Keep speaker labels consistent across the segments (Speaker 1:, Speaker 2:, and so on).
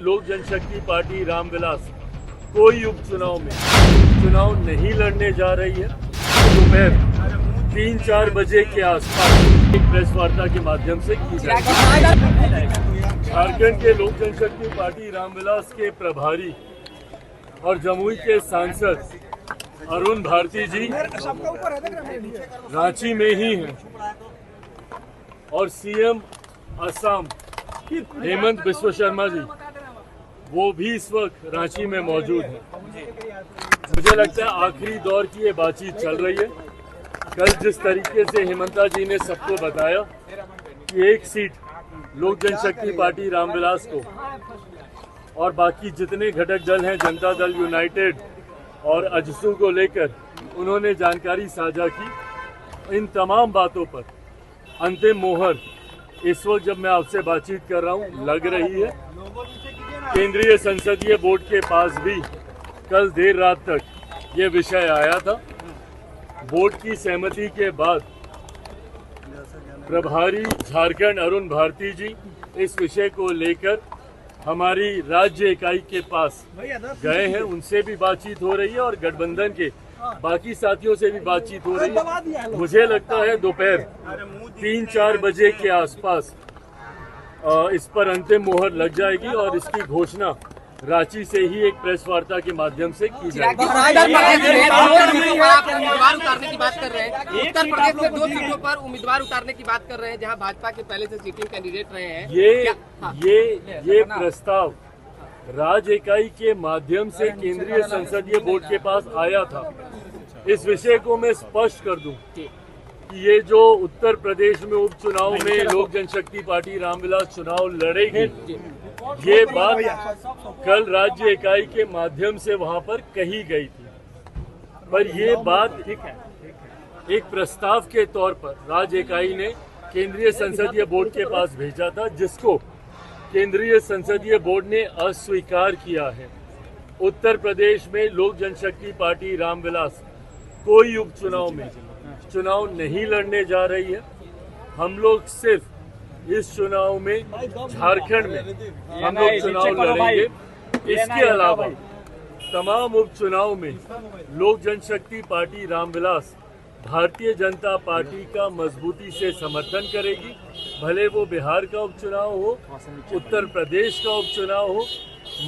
Speaker 1: लोक जनशक्ति पार्टी रामविलास कोई उपचुनाव में चुनाव नहीं लड़ने जा रही है। दोपहर 3-4 बजे के आसपास एक प्रेस वार्ता के माध्यम से की जाएगी। झारखंड के लोक जनशक्ति पार्टी रामविलास के प्रभारी और जमुई के सांसद अरुण भारती जी रांची में ही हैं और सीएम असम हेमंत बिस्वा शर्मा जी वो भी इस वक्त रांची में मौजूद हैं। मुझे लगता है आखिरी दौर की ये बातचीत चल रही है। कल जिस तरीके से हेमंता जी ने सबको बताया कि एक सीट लोक जनशक्ति पार्टी रामविलास को और बाकी जितने घटक दल हैं जनता दल यूनाइटेड और अजसू को लेकर उन्होंने जानकारी साझा की। इन तमाम बातों पर अंतिम मोहर इस वक्त जब मैं आपसे बातचीत कर रहा हूं लग रही है। केंद्रीय संसदीय बोर्ड के पास भी कल देर रात तक ये विषय आया था। बोर्ड की सहमति के बाद प्रभारी झारखंड अरुण भारती जी इस विषय को लेकर हमारी राज्य इकाई के पास गए हैं। उनसे भी बातचीत हो रही है और गठबंधन के बाकी साथियों से भी बातचीत हो रही है। मुझे लगता है दोपहर 3-4 बजे के आसपास इस पर अंतिम मोहर लग जाएगी और इसकी घोषणा रांची से ही एक प्रेस वार्ता के माध्यम से की जाएगी।
Speaker 2: आप उम्मीदवार उतारने की बात कर रहे हैं। उत्तर प्रदेश में 2 सीटों पर उम्मीदवार उतारने की बात कर रहे हैं जहां भाजपा के पहले से सिटिंग कैंडिडेट रहे हैं।
Speaker 1: ये प्रस्ताव राज्य इकाई के माध्यम से केंद्रीय संसदीय बोर्ड के पास आया था। इस विषय को मैं स्पष्ट कर दूं कि ये जो उत्तर प्रदेश में उपचुनाव में लोक जनशक्ति पार्टी रामविलास चुनाव लड़ेगी, ये बात कल राज्य इकाई के माध्यम से वहां पर कही गई थी। पर ये बात एक प्रस्ताव के तौर पर राज्य इकाई ने केंद्रीय संसदीय बोर्ड के पास भेजा था, जिसको केंद्रीय संसदीय बोर्ड ने अस्वीकार किया है। उत्तर प्रदेश में लोक जनशक्ति पार्टी रामविलास कोई उपचुनाव में चुनाव नहीं लड़ने जा रही है। हम लोग सिर्फ इस चुनाव में झारखंड में हम लोग चुनाव लड़ेंगे। इसके अलावा तमाम उपचुनाव में लोक जनशक्ति पार्टी रामविलास भारतीय जनता पार्टी का मजबूती से समर्थन करेगी। भले वो बिहार का उपचुनाव हो, उत्तर प्रदेश का उपचुनाव हो,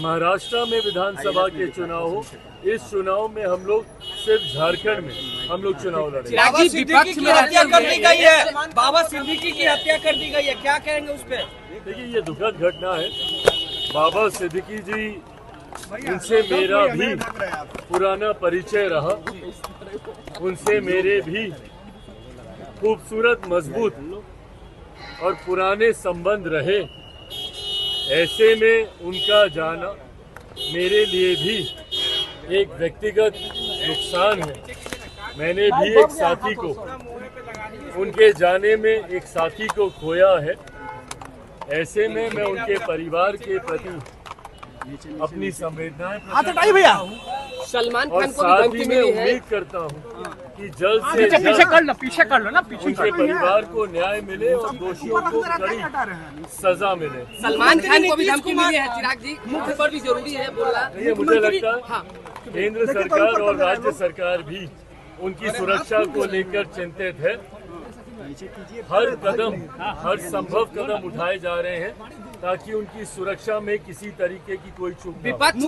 Speaker 1: महाराष्ट्र में विधानसभा के चुनाव हो, इस चुनाव में हम लोग सिर्फ झारखंड में हम लोग चुनाव लड़ेंगे।
Speaker 3: बाबा सिद्दीकी की हत्या कर दी गई है। बाबा सिद्दीकी की हत्या कर दी गई है, क्या कहेंगे उस पर?
Speaker 1: देखिए, ये दुखद घटना है। बाबा सिद्दीकी जी, उनसे मेरा भी पुराना परिचय रहा। उनसे मेरे भी खूबसूरत, मजबूत और पुराने संबंध रहे। ऐसे में उनका जाना मेरे लिए भी एक व्यक्तिगत नुकसान है। मैंने भी एक साथी को, उनके जाने में एक साथी को खोया है। ऐसे में मैं उनके परिवार के प्रति अपनी संवेदनाएं
Speaker 3: भैया
Speaker 2: सलमान
Speaker 1: और
Speaker 2: खान को
Speaker 1: साथ
Speaker 2: भी
Speaker 1: ही
Speaker 2: धमकी
Speaker 1: मैं
Speaker 2: मिली है।
Speaker 1: उम्मीद करता हूं कि जल्द से
Speaker 3: पीछे
Speaker 1: जल्द
Speaker 3: कर लो ना पीछे
Speaker 1: उनके परिवार को न्याय मिले और दोषियों को कड़ी सजा मिले।
Speaker 2: सलमान खान को भी धमकी मिली है। चिराग जी, मुख्य पर भी जरूरी है बोलना।
Speaker 1: ये मुझे लगता है केंद्र सरकार और राज्य सरकार भी उनकी सुरक्षा को लेकर चिंतित है। हर कदम, हर संभव कदम उठाए जा रहे हैं ताकि उनकी सुरक्षा में किसी तरीके की कोई चूक न हो।
Speaker 2: विपक्ष